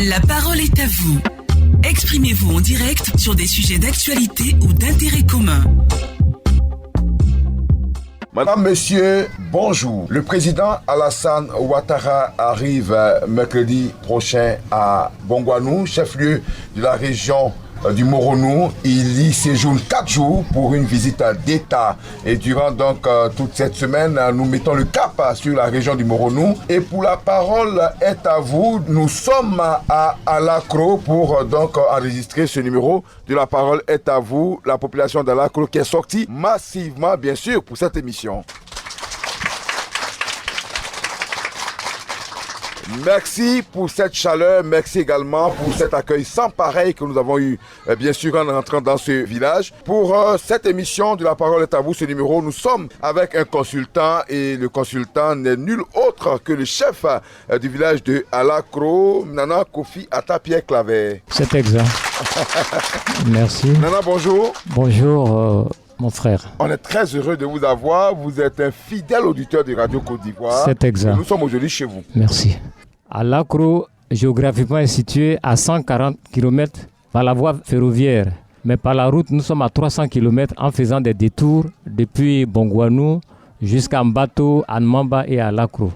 La parole est à vous. Exprimez-vous en direct sur des sujets d'actualité ou d'intérêt commun. Madame, Monsieur, bonjour. Le président Alassane Ouattara arrive mercredi prochain à Bongouanou, chef-lieu de la région du Moronou. Il y séjourne 4 jours pour une visite d'État. Et durant donc toute cette semaine, nous mettons le cap sur la région du Moronou. Et pour la parole est à vous, nous sommes à Alakro pour donc enregistrer ce numéro de la parole est à vous, la population d'Alakro qui est sortie massivement, bien sûr, pour cette émission. Merci pour cette chaleur, merci également pour cet accueil sans pareil que nous avons eu, bien sûr, en entrant dans ce village. Pour cette émission de La Parole est à vous, ce numéro, nous sommes avec un consultant et le consultant n'est nul autre que le chef du village de Alakro, Nana Kofi Atta Pierre Claver. C'est exact. Merci. Nana, bonjour. Bonjour. Mon frère. On est très heureux de vous avoir. Vous êtes un fidèle auditeur de Radio Côte d'Ivoire. C'est exact. Nous sommes aujourd'hui chez vous. Merci. Alakro, géographiquement, est situé à 140 km par la voie ferroviaire. Mais par la route, nous sommes à 300 km en faisant des détours depuis Bongouanou jusqu'à Mbato, Anmamba et Alakro.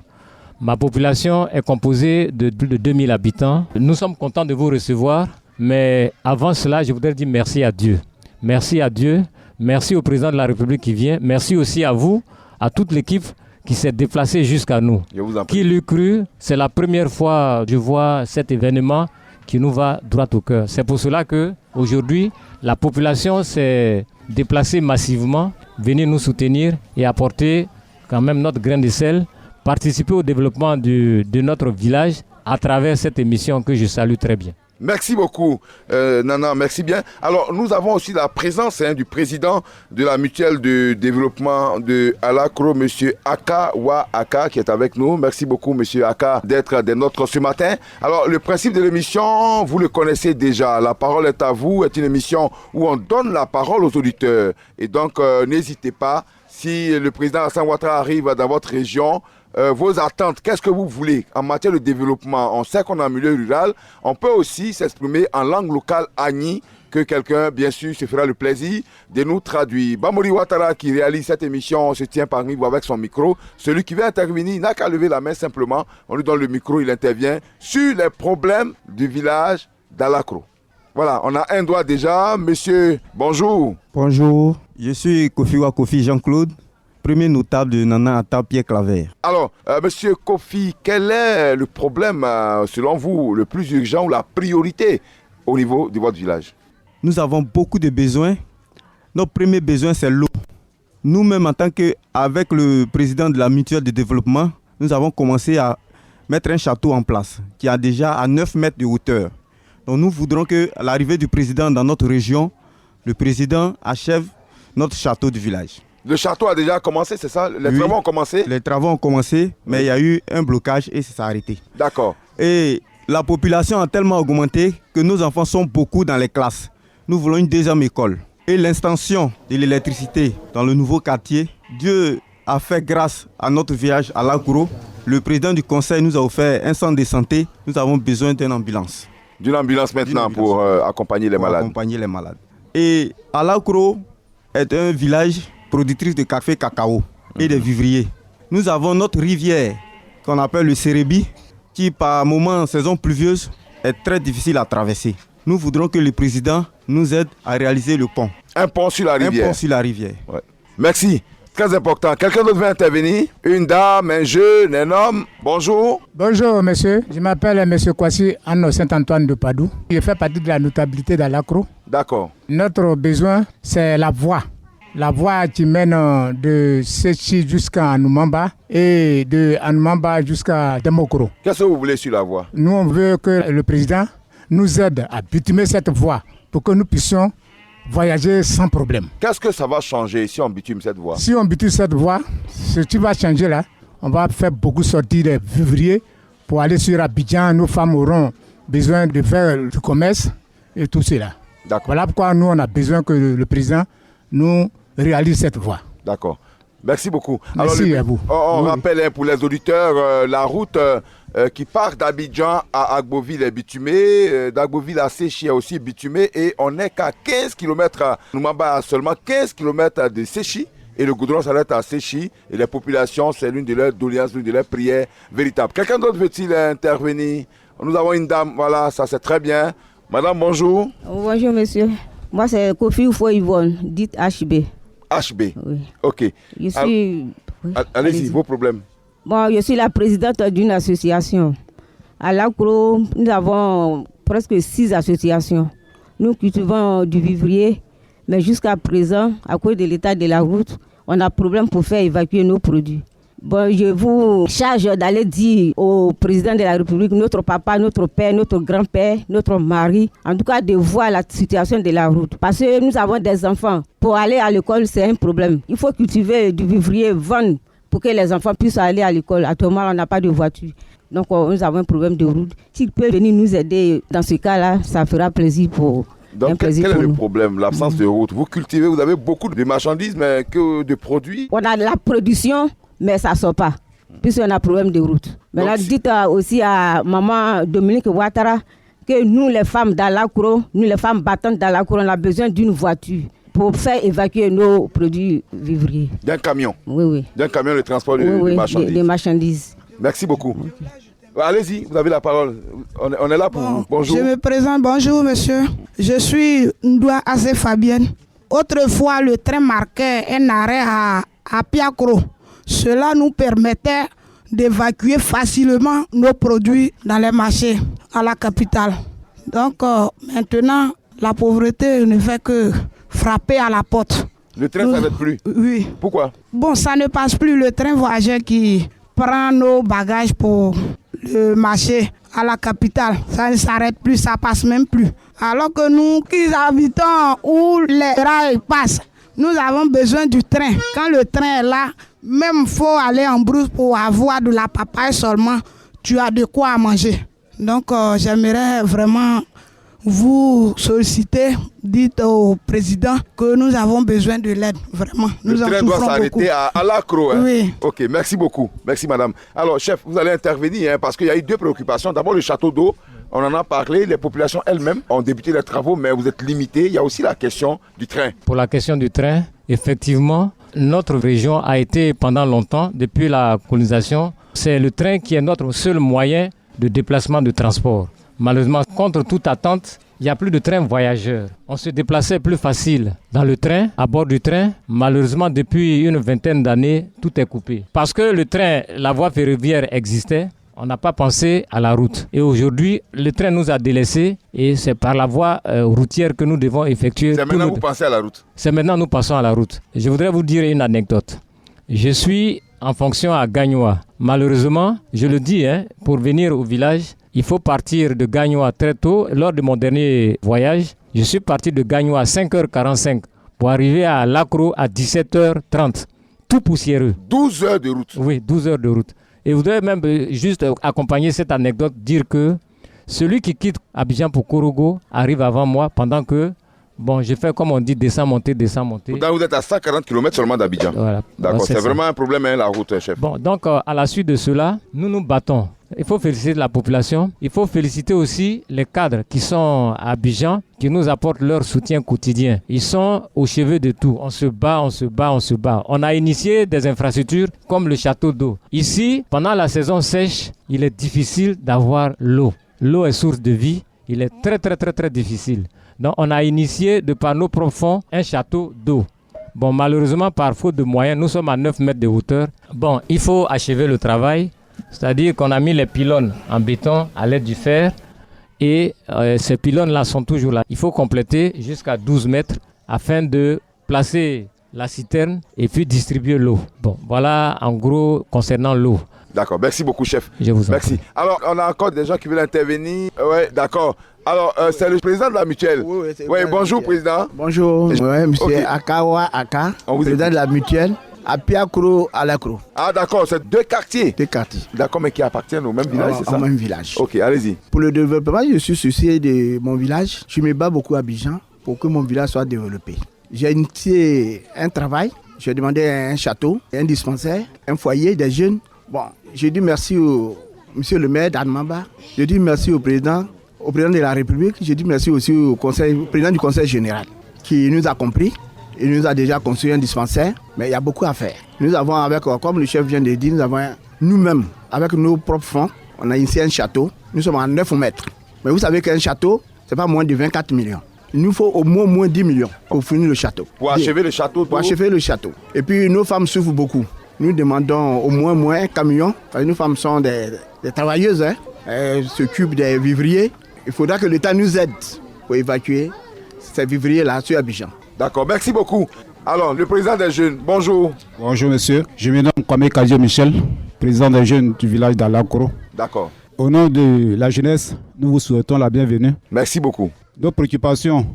Ma population est composée de plus de 2000 habitants. Nous sommes contents de vous recevoir. Mais avant cela, je voudrais dire merci à Dieu. Merci à Dieu. Merci au président de la République qui vient. Merci aussi à vous, à toute l'équipe qui s'est déplacée jusqu'à nous. Je vous en prie. Qui l'eût cru, c'est la première fois que je vois cet événement qui nous va droit au cœur. C'est pour cela qu'aujourd'hui, la population s'est déplacée massivement, venir nous soutenir et apporter quand même notre grain de sel, participer au développement de notre village à travers cette émission que je salue très bien. Merci beaucoup, Nana, merci bien. Alors, nous avons aussi la présence du président de la mutuelle de développement de Alakro, M. Aka Wa Aka, qui est avec nous. Merci beaucoup, M. Aka, d'être des nôtres ce matin. Alors, le principe de l'émission, vous le connaissez déjà. La parole est à vous est une émission où on donne la parole aux auditeurs. Et donc, n'hésitez pas, si le président Alassane Ouattara arrive dans votre région, vos attentes, qu'est-ce que vous voulez en matière de développement? On sait qu'on est en milieu rural, on peut aussi s'exprimer en langue locale Agni, que quelqu'un, bien sûr, se fera le plaisir de nous traduire. Bamori Ouattara, qui réalise cette émission, se tient parmi vous avec son micro. Celui qui veut intervenir n'a qu'à lever la main simplement. On lui donne le micro, il intervient sur les problèmes du village d'Alakro. Voilà, on a un doigt déjà. Monsieur, bonjour. Bonjour, je suis Kofi Jean-Claude, premier notable de Nana Atta Pierre Claver. Alors, monsieur Kofi, quel est le problème, selon vous, le plus urgent ou la priorité au niveau de votre village? Nous avons beaucoup de besoins. Notre premier besoin, c'est l'eau. Nous-mêmes, en tant qu'avec le président de la mutuelle de développement, nous avons commencé à mettre un château en place qui a déjà à 9 mètres de hauteur. Donc nous voudrons qu'à l'arrivée du président dans notre région, le président achève notre château du village. Le château a déjà commencé, c'est ça? Les travaux ont commencé? Les travaux ont commencé, mais il y a eu un blocage et ça s'est arrêté. D'accord. Et la population a tellement augmenté que nos enfants sont beaucoup dans les classes. Nous voulons une deuxième école. Et l'extension de l'électricité dans le nouveau quartier, Dieu a fait grâce à notre village à Alakro. Le président du conseil nous a offert un centre de santé. Nous avons besoin d'une ambulance. D'une ambulance maintenant pour accompagner les malades. Accompagner les malades. Et Alakro est un village productrice de café cacao et de vivriers. Nous avons notre rivière qu'on appelle le Sérébi qui par moments en saison pluvieuse est très difficile à traverser. Nous voudrons que le président nous aide à réaliser le pont. Un pont sur la rivière. Un pont sur la rivière. Ouais. Merci. Très important. Quelqu'un d'autre veut intervenir? Une dame, un jeune, un homme. Bonjour. Bonjour monsieur. Je m'appelle monsieur Kwasi Anno Saint-Antoine de Padoue. Je fais partie de la notabilité d'Alakro. D'accord. Notre besoin, c'est la voie. La voie qui mène de Séchi jusqu'à Anoumamba et de Anoumamba jusqu'à Demokoro. Qu'est-ce que vous voulez sur la voie? Nous, on veut que le président nous aide à bitumer cette voie pour que nous puissions voyager sans problème. Qu'est-ce que ça va changer si on bitume cette voie? Si on bitume cette voie, ce qui va changer là, on va faire beaucoup sortir des vivriers pour aller sur Abidjan. Nos femmes auront besoin de faire du commerce et tout cela. D'accord. Voilà pourquoi nous, on a besoin que le président nous réalise cette voie. D'accord. Merci beaucoup. Merci à vous. On rappelle pour les auditeurs, la route qui part d'Abidjan à Agboville est bitumé, d'Agboville à Séchi est aussi bitumé et on n'est qu'à 15 km à Noumamba, à seulement 15 km de Séchi. Et le goudron s'arrête à Séchi et les populations, c'est l'une de leurs doléances, l'une de leurs prières véritables. Quelqu'un d'autre veut-il intervenir? Nous avons une dame, voilà, ça c'est très bien. Madame, bonjour. Bonjour monsieur. Moi c'est Kofi Oufo Yvonne, dite HB. HB. Oui. Ok. Je suis... Allez-y, vos problèmes. Bon, je suis la présidente d'une association. À l'Acro, nous avons presque 6 associations. Nous cultivons du vivrier, mais jusqu'à présent, à cause de l'état de la route, on a problème pour faire évacuer nos produits. Bon, je vous charge d'aller dire au président de la République, notre papa, notre père, notre grand-père, notre mari, en tout cas de voir la situation de la route. Parce que nous avons des enfants. Pour aller à l'école, c'est un problème. Il faut cultiver du vivrier, vendre pour que les enfants puissent aller à l'école. Actuellement, on n'a pas de voiture. Donc, nous avons un problème de route. S'il peut venir nous aider dans ce cas-là, ça fera plaisir pour donc, quel est le problème? L'absence de route. Vous cultivez, vous avez beaucoup de marchandises, mais que de produits? On a de la production, mais ça ne sort pas, puisqu'on a un problème de route. Maintenant, dites aussi à maman Dominique Ouattara que nous, les femmes d'Alakro, nous, les femmes battantes d'Alakro, on a besoin d'une voiture pour faire évacuer nos produits vivriers. D'un camion? Oui. D'un camion de transport de marchandises? Des marchandises. Merci beaucoup. Okay. Allez-y, vous avez la parole. On est là pour vous. Bonjour. Je me présente, bonjour monsieur. Je suis Ndoua Azé Fabienne. Autrefois, le train marquait un arrêt à Piakro. Cela nous permettait d'évacuer facilement nos produits dans les marchés à la capitale. Donc maintenant, la pauvreté ne fait que frapper à la porte. Le train ne s'arrête plus? Oui. Pourquoi? Bon, ça ne passe plus. Le train voyageur qui prend nos bagages pour le marché à la capitale, ça ne s'arrête plus, ça passe même plus. Alors que nous qui habitons où les rails passent, nous avons besoin du train. Quand le train est là, même faut aller en brousse pour avoir de la papaye seulement, tu as de quoi manger. Donc j'aimerais vraiment vous solliciter, dites au président que nous avons besoin de l'aide, vraiment. Le train doit s'arrêter à Alakro. Hein? Oui. Ok, merci beaucoup. Merci madame. Alors chef, vous allez intervenir parce qu'il y a eu 2 préoccupations. D'abord le château d'eau, on en a parlé, les populations elles-mêmes ont débuté les travaux, mais vous êtes limité. Il y a aussi la question du train. Pour la question du train, effectivement, notre région a été pendant longtemps, depuis la colonisation, c'est le train qui est notre seul moyen de déplacement de transport. Malheureusement, contre toute attente, il n'y a plus de train voyageurs. On se déplaçait plus facile dans le train, à bord du train. Malheureusement, depuis une vingtaine d'années, tout est coupé. Parce que le train, la voie ferroviaire existait, on n'a pas pensé à la route. Et aujourd'hui, le train nous a délaissés et c'est par la voie routière que nous devons effectuer. C'est maintenant que vous pensez à la route? C'est maintenant que nous passons à la route. Je voudrais vous dire une anecdote. Je suis en fonction à Gagnoa. Malheureusement, je le dis, pour venir au village, il faut partir de Gagnoa très tôt. Lors de mon dernier voyage, je suis parti de Gagnoa à 5h45 pour arriver à Lacro à 17h30. Tout poussiéreux. 12 heures de route? Oui, 12 heures de route. Et je voudrais même juste accompagner cette anecdote, dire que celui qui quitte Abidjan pour Korogo arrive avant moi pendant que, bon, je fais comme on dit, descend, monter. Donc vous êtes à 140 km seulement d'Abidjan. Voilà. D'accord, c'est vraiment un problème, la route, chef. Bon, donc à la suite de cela, nous nous battons. Il faut féliciter la population. Il faut féliciter aussi les cadres qui sont à Abidjan, qui nous apportent leur soutien quotidien. Ils sont au chevet de tout. On se bat. On a initié des infrastructures comme le château d'eau. Ici, pendant la saison sèche, il est difficile d'avoir l'eau. L'eau est source de vie. Il est très difficile. Donc, on a initié de par nos profonds un château d'eau. Bon, malheureusement, par faute de moyens, nous sommes à 9 mètres de hauteur. Bon, il faut achever le travail. C'est-à-dire qu'on a mis les pylônes en béton à l'aide du fer et ces pylônes-là sont toujours là. Il faut compléter jusqu'à 12 mètres afin de placer la citerne et puis distribuer l'eau. Bon, voilà en gros concernant l'eau. D'accord, merci beaucoup chef. Je vous en merci. prie. Alors, on a encore des gens qui veulent intervenir. Oui, d'accord. Alors, c'est le président de la mutuelle. Oui, bonjour président. Bonjour, monsieur Okay. Akawa Aka, président écoute. de la mutuelle. À Piakro, à Lacro. Ah d'accord, c'est 2 quartiers. 2 quartiers. D'accord, mais qui appartiennent au même village, c'est ça? Au même village. Ok, allez-y. Pour le développement, je suis soucié de mon village. Je me bats beaucoup à Abidjan pour que mon village soit développé. J'ai initié un travail. J'ai demandé un château, un dispensaire, un foyer des jeunes. Bon, j'ai dit merci au monsieur le maire d'Anmamba. Je dis merci au président de la République. Je dis merci aussi au président du conseil général qui nous a compris. Il nous a déjà construit un dispensaire, mais il y a beaucoup à faire. Nous avons, comme le chef vient de dire, nous avons nous-mêmes, avec nos propres fonds, on a initié un château. Nous sommes à 9 mètres. Mais vous savez qu'un château, ce n'est pas moins de 24 millions. Il nous faut au moins 10 millions pour finir le château. Pour achever le château. Pour achever le château. Et puis nos femmes souffrent beaucoup. Nous demandons au moins un camion. Parce que nos femmes sont des travailleuses. Elles s'occupent des vivriers. Il faudra que l'État nous aide pour évacuer ces vivriers-là sur Abidjan. D'accord, merci beaucoup. Alors, le président des jeunes, bonjour. Bonjour monsieur, je me nomme Kwame Kadje Michel, président des jeunes du village d'Alakro. D'accord. Au nom de la jeunesse, nous vous souhaitons la bienvenue. Merci beaucoup. Nos préoccupations,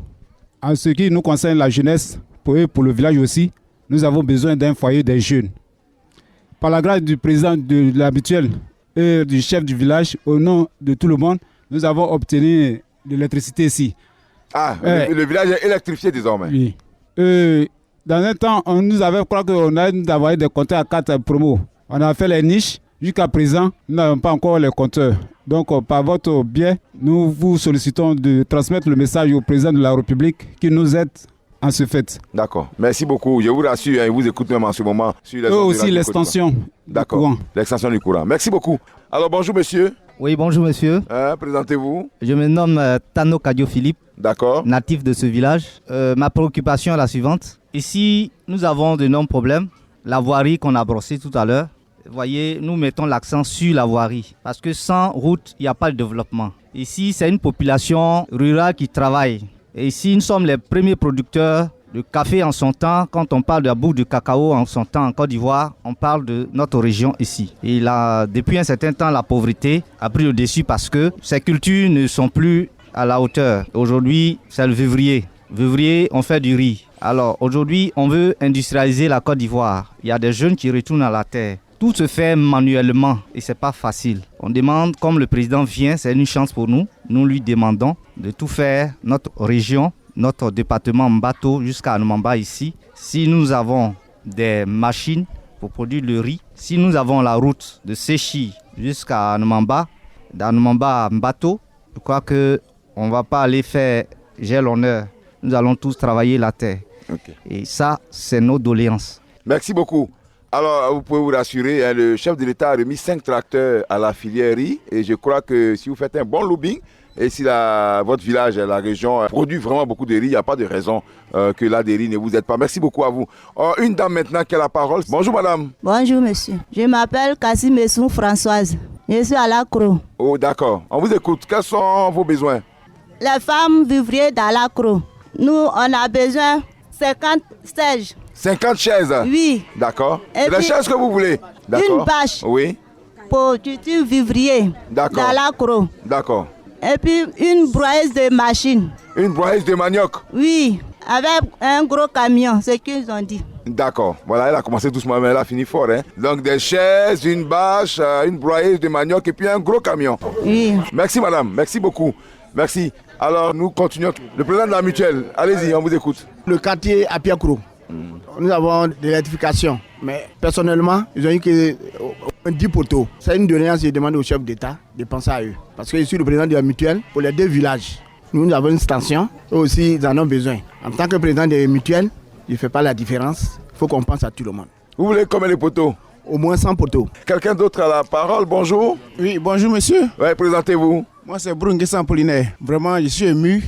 en ce qui nous concerne la jeunesse, pour le village aussi, nous avons besoin d'un foyer des jeunes. Par la grâce du président de la mutuelle et du chef du village, au nom de tout le monde, nous avons obtenu de l'électricité ici. Ah, le village est électrifié désormais. Oui. Dans un temps, on nous avait, je crois qu'on a envoyé des compteurs à 4 promos. On a fait les niches. Jusqu'à présent, nous n'avons pas encore les compteurs. Donc, par votre biais, nous vous sollicitons de transmettre le message au président de la République qui nous aide en ce fait. D'accord. Merci beaucoup. Je vous rassure, ils vous écoutent même en ce moment. Sur les aussi l'extension du courant. L'extension du courant. Merci beaucoup. Alors, bonjour monsieur. Oui, bonjour monsieur. Présentez-vous. Je me nomme Tano Kadio Philippe. D'accord. Natif de ce village. Ma préoccupation est la suivante. Ici, nous avons de nombreux problèmes. La voirie qu'on a brossée tout à l'heure. Vous voyez, nous mettons l'accent sur la voirie. Parce que sans route, il n'y a pas de développement. Ici, c'est une population rurale qui travaille. Et ici, nous sommes les premiers producteurs de café en son temps. Quand on parle de la boue de cacao en son temps en Côte d'Ivoire, on parle de notre région ici. Et là, depuis un certain temps, la pauvreté a pris le dessus parce que ces cultures ne sont plus à la hauteur. Aujourd'hui, c'est le vivrier. Vivrier, on fait du riz. Alors, aujourd'hui, on veut industrialiser la Côte d'Ivoire. Il y a des jeunes qui retournent à la terre. Tout se fait manuellement et c'est pas facile. On demande, comme le président vient, c'est une chance pour nous. Nous lui demandons de tout faire, notre région, notre département Mbato jusqu'à Anmamba ici. Si nous avons des machines pour produire le riz, si nous avons la route de Séchi jusqu'à Anmamba, d'Anmamba à Mbato, je crois qu'on ne va pas aller faire j'ai l'honneur. Nous allons tous travailler la terre. Okay. Et ça, c'est nos doléances. Merci beaucoup. Alors, vous pouvez vous rassurer, le chef de l'État a remis 5 tracteurs à la filière riz. Et je crois que si vous faites un bon lobbying, et si votre village, la région, produit vraiment beaucoup de riz, il n'y a pas de raison que là, des riz ne vous aide pas. Merci beaucoup à vous. Une dame maintenant qui a la parole. Bonjour madame. Bonjour monsieur. Je m'appelle Kassim Messou Françoise. Je suis à l'Acro. Oh d'accord. On vous écoute. Quels sont vos besoins? Les femmes vivrières d'Alacro. Nous, on a besoin 50 sièges. 50 chaises? Oui. D'accord. C'est la chaise que vous voulez? Une bâche. Oui. Pour culture vivrier. D'accord. D'Alacro. D'accord. Et puis une broyeuse de machine. Une broyeuse de manioc? Oui. Avec un gros camion, c'est ce qu'ils ont dit. D'accord. Voilà, elle a commencé doucement, mais elle a fini fort. Hein. Donc des chaises, une bâche, une broyeuse de manioc et puis un gros camion. Oui. Merci madame. Merci beaucoup. Merci. Alors nous continuons. Le président de la mutuelle, allez-y, on vous écoute. Le quartier à Piakro, nous avons de l'électrification. Mais personnellement, ils ont eu que 10 poteaux. C'est une doléance, je demande au chef d'État de penser à eux. Parce que je suis le président de la mutuelle pour les 2 villages. Nous avons une station, eux aussi ils en ont besoin. En tant que président de la mutuelle, je ne fais pas la différence. Il faut qu'on pense à tout le monde. Vous voulez combien de poteaux? Au moins 100 poteaux. Quelqu'un d'autre a la parole, bonjour. Oui, bonjour monsieur. Oui, présentez-vous. Moi c'est Brunguessan Apollinaire. Vraiment, je suis ému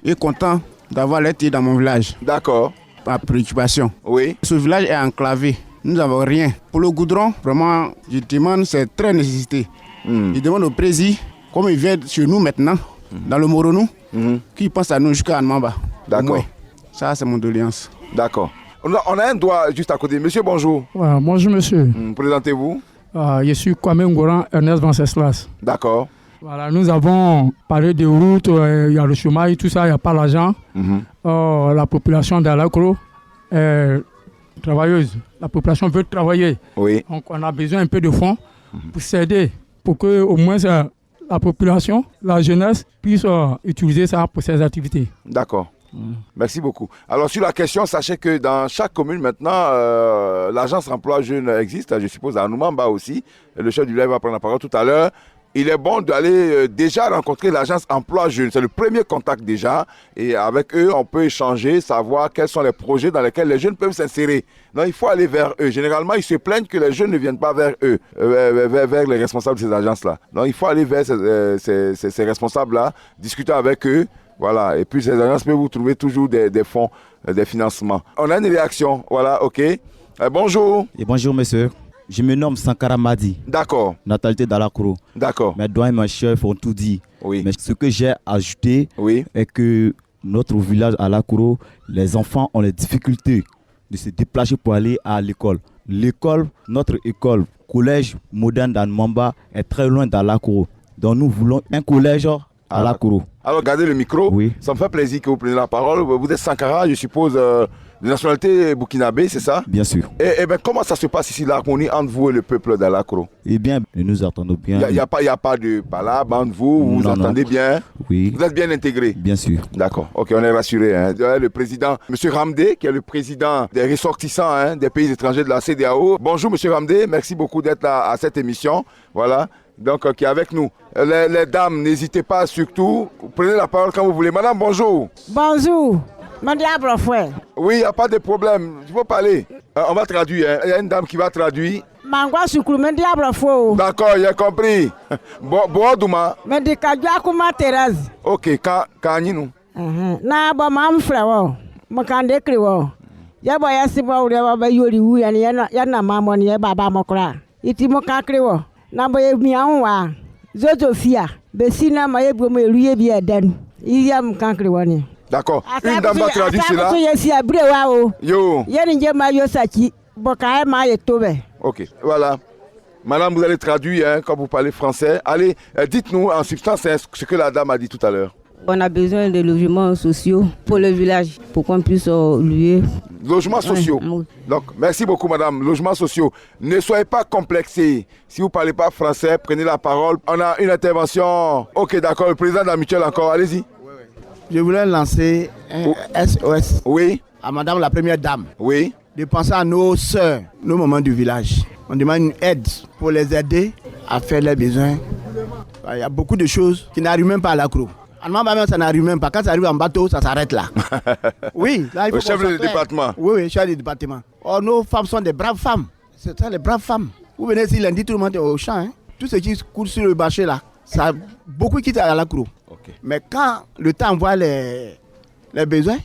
et content d'avoir l'été dans mon village. D'accord. Par préoccupation. Oui. Ce village est enclavé. Nous n'avons rien. Pour le goudron, vraiment, je demande, c'est très nécessité. Je demande au président, comme il vient chez nous maintenant, dans le Moronou, qu'il pense à nous jusqu'à Anmamba. D'accord. Ça, c'est mon doléance. D'accord. On a un doigt juste à côté. Monsieur, bonjour. Bonjour, monsieur. Présentez-vous. Je suis Kwame Ngoran Ernest Venceslas. D'accord. Voilà, nous avons parlé de routes, il y a le chômage, tout ça, il n'y a pas l'argent. La population d'Alacro est travailleuse. La population veut travailler. Oui. Donc, on a besoin un peu de fonds pour s'aider, pour que au moins la population, la jeunesse, puisse utiliser ça pour ses activités. D'accord. Merci beaucoup. Alors sur la question, sachez que dans chaque commune maintenant, l'agence emploi jeune existe, je suppose à Anoumamba aussi. Le chef du village va prendre la parole tout à l'heure. il est bon d'aller déjà rencontrer l'agence emploi jeune. C'est le premier contact déjà. Et avec eux, on peut échanger, savoir quels sont les projets dans lesquels les jeunes peuvent s'insérer. Donc, il faut aller vers eux. Généralement, ils se plaignent que les jeunes ne viennent pas vers eux, vers les responsables de ces agences-là. Donc, il faut aller vers ces responsables-là, discuter avec eux. Voilà. Et puis, ces agences peuvent vous trouver toujours des fonds, des financements. On a une réaction. Voilà, OK. Bonjour. Et bonjour, monsieur. Je me nomme Sankara Madi. D'accord. Natalité d'Alakro. D'accord. Mes doigts et mes chefs ont tout dit. Oui. Mais ce que j'ai ajouté est que notre village Alakro, les enfants ont les difficultés de se déplacer pour aller à l'école. L'école, notre école, collège moderne d'Anmamba est très loin d'Alakro. Donc nous voulons un collège à Alakro. Alors gardez le micro. Oui. Ça me fait plaisir que vous preniez la parole. Vous êtes Sankara, je suppose, de nationalité burkinabé, c'est ça? Bien sûr. Et bien, comment ça se passe ici, l'harmonie entre vous et le peuple d'Alakro? Eh bien, nous attendons bien. Il n'y a pas de palabre entre vous, vous entendez bien? Oui. Vous êtes bien intégrés? Bien sûr. D'accord, ok, on est rassurés. Hein. Le président, M. Ramdé, qui est le président des ressortissants des pays étrangers de la CEDEAO. Bonjour M. Ramdé, merci beaucoup d'être là à cette émission. Voilà. Donc, qui est avec nous. Les dames, n'hésitez pas surtout. Prenez la parole quand vous voulez. Madame, bonjour. Bonjour. Oui, il n'y a pas de problème. Il faut parler. On va traduire. Il y a une dame qui va traduire. D'accord, j'ai compris. Boadouma. Ok, Kanyinou. Na ba mam flawo. Makande kriwo. Ya ba ya siba ure ba yori wu ya na mamo ni baba mokra. Iti mo ka kriwo. Na ba ye mian wa. Zotofia. Besina ma ye bomo eruye bi edan. Iya m kan kriwo ni. D'accord. Une dame va traduire cela. Yo. Ok, voilà. Madame, vous allez traduire quand vous parlez français. Allez, dites-nous en substance ce que la dame a dit tout à l'heure. On a besoin de logements sociaux pour le village, pour qu'on puisse louer. Logements sociaux. Donc, merci beaucoup, madame. Logements sociaux. Ne soyez pas complexés. Si vous ne parlez pas français, prenez la parole. On a une intervention. Ok, d'accord. Le président de la mutuelle encore. Allez-y. Je voulais lancer un SOS à madame la première dame. Oui. De penser à nos sœurs, nos mamans du village. On demande une aide pour les aider à faire leurs besoins. Il y a beaucoup de choses qui n'arrivent même pas à l'Alakro. Ça n'arrive même pas. Quand ça arrive en bateau, ça s'arrête là. Oui, là, il faut le chef du département. Oui, chef du département. Oh, nos femmes sont des braves femmes. C'est ça, les braves femmes. Vous venez ici lundi, tout le monde est au champ. Hein. Tout ce qui court sur le marché là, ça a beaucoup quitté à l'Alakro. Okay. Mais quand le temps voit les besoins,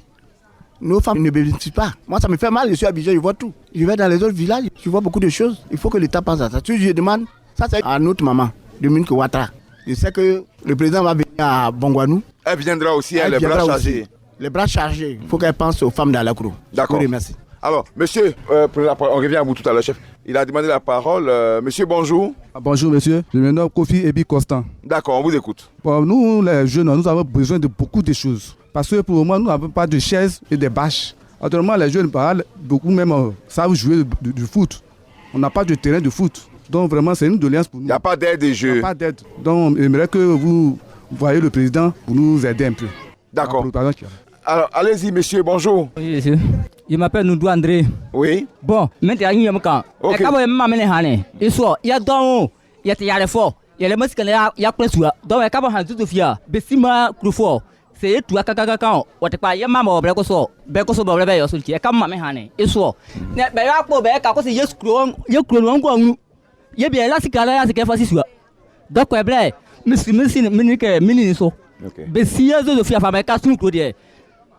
nos femmes ne bénéficient pas. Moi, ça me fait mal, je suis habitué, je vois tout. Je vais dans les autres villages, je vois beaucoup de choses. Il faut que l'État pense à ça. Si je demande, ça c'est à notre maman, Dominique Ouattara. Je sais que le président va venir à Bongwanou. Elle viendra aussi, les bras chargés. Les bras chargés. Il faut qu'elle pense aux femmes d'Alakro. D'accord. Merci. Alors, monsieur, on revient à vous tout à l'heure, chef. Il a demandé la parole. Monsieur, bonjour. Bonjour, monsieur. Je me nomme Kofi Ebi Constant. D'accord, on vous écoute. Pour nous, les jeunes, nous avons besoin de beaucoup de choses. Parce que pour le moment, nous n'avons pas de chaises et de bâches. Autrement, les jeunes, beaucoup même savent jouer du foot. On n'a pas de terrain de foot. Donc, vraiment, c'est une doléance pour nous. Il n'y a pas d'aide des jeux. Il n'y a pas d'aide. Donc, j'aimerais que vous voyez le président pour nous aider un peu. D'accord. Alors, allez-y, monsieur, bonjour. Oui, monsieur. Je m'appelle Noudou André. Oui. Bon, maintenant, il y a un camp. Ok. Il y a donc, il y a les forts. Il y a les mosques, il y a plein de choses. Donc, il y a un peu de fia. Bessima, Crufort. C'est tout à Kakakakao. Ou t'es pas, il y a maman au Brecoso. Brecoso, Brevet, au Sulti. Il y a comme ma mère. Et soit. Mais il y a un peu de yes, il y a un il y a bien là, c'est qu'elle a fait. Donc, il y a Monsieur Ministre. Bessia de Fia Fameka, Claudia.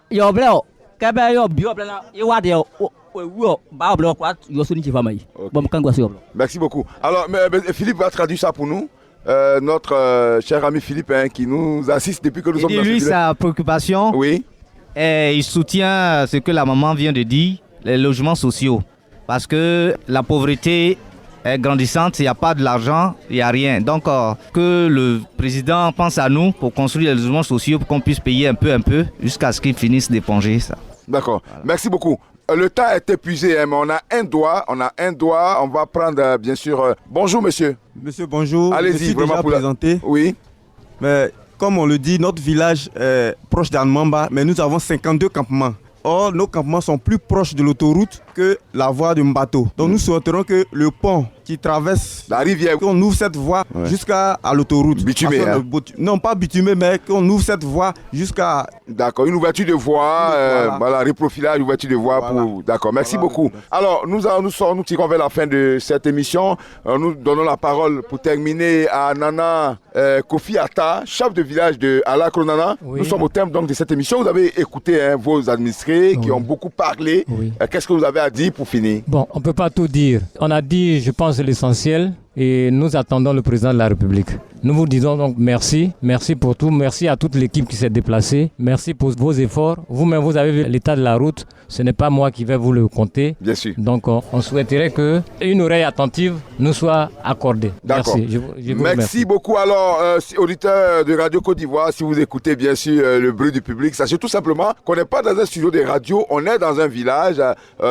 Il y a un Merci beaucoup. Alors, Philippe va traduire ça pour nous. Notre cher ami Philippe qui nous assiste depuis que nous sommes dans ce village. Sa préoccupation, il soutient ce que la maman vient de dire, les logements sociaux. Parce que la pauvreté est grandissante, il n'y a pas de l'argent, il n'y a rien. Donc, que le président pense à nous pour construire les logements sociaux pour qu'on puisse payer un peu, jusqu'à ce qu'il finisse d'éponger ça. D'accord, voilà. Merci beaucoup. Le temps est épuisé, mais on a un doigt. On va prendre, bien sûr... bonjour, monsieur. Monsieur, bonjour. Allez-y, je suis déjà présenté. Oui. Mais comme on le dit, notre village est proche d'Anmamba, mais nous avons 52 campements. Or, nos campements sont plus proches de l'autoroute que la voie de Mbato. Donc nous souhaiterons que le pont qui traverse la rivière, qu'on ouvre cette voie jusqu'à l'autoroute. Bitumé, hein? Non, pas bitumé, mais qu'on ouvre cette voie jusqu'à... D'accord, une ouverture de voie, voilà, reprofilage, ouverture de voie. Pour... D'accord, merci beaucoup. Alors, nous tirons vers la fin de cette émission. Nous donnons la parole pour terminer à Nana Kofi Atta, chef de village de Alakro. Nana. Oui. Nous sommes au terme donc de cette émission. Vous avez écouté vos administrés qui ont beaucoup parlé. Oui. Qu'est-ce que vous avez à dire pour finir? Bon, on ne peut pas tout dire. On a dit, je pense, l'essentiel et nous attendons le président de la République. Nous vous disons donc merci pour tout, merci à toute l'équipe qui s'est déplacée, merci pour vos efforts. Vous-même, vous avez vu l'état de la route, ce n'est pas moi qui vais vous le compter. Bien sûr. Donc on souhaiterait qu'une oreille attentive nous soit accordée. D'accord. Merci. Je vous merci beaucoup. Alors, auditeurs de Radio Côte d'Ivoire, si vous écoutez bien sûr le bruit du public, sachez tout simplement qu'on n'est pas dans un studio de radio, on est dans un village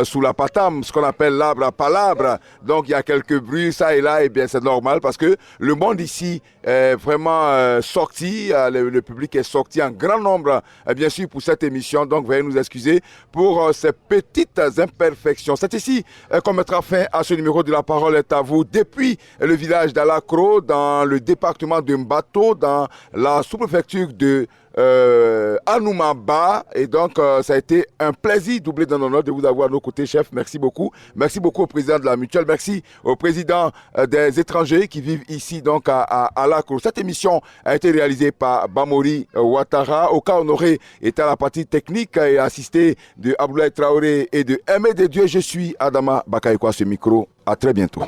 sous la Patam, ce qu'on appelle l'arbre à palabre. Donc il y a quelques bruits, ça et là, et bien c'est normal parce que le monde ici est vraiment sorti, le public est sorti en grand nombre, bien sûr, pour cette émission. Donc veuillez nous excuser pour ces petites imperfections. C'est ici qu'on mettra fin à ce numéro de La Parole est à vous depuis le village d'Alakro, dans le département de Mbato, dans la sous-préfecture de Anoumaba. Et donc ça a été un plaisir doublé dans l'honneur de vous avoir à nos côtés, chef. Merci beaucoup. Merci beaucoup au président de la mutuelle. Merci au président des étrangers qui vivent ici donc à Alakro. Cette émission a été réalisée par Bamori Ouattara. Oka Honoré était à la partie technique et assisté de Abdoulaye Traoré et de Aimé de Dieu. Je suis Adama Bakaïko à ce micro. À très bientôt.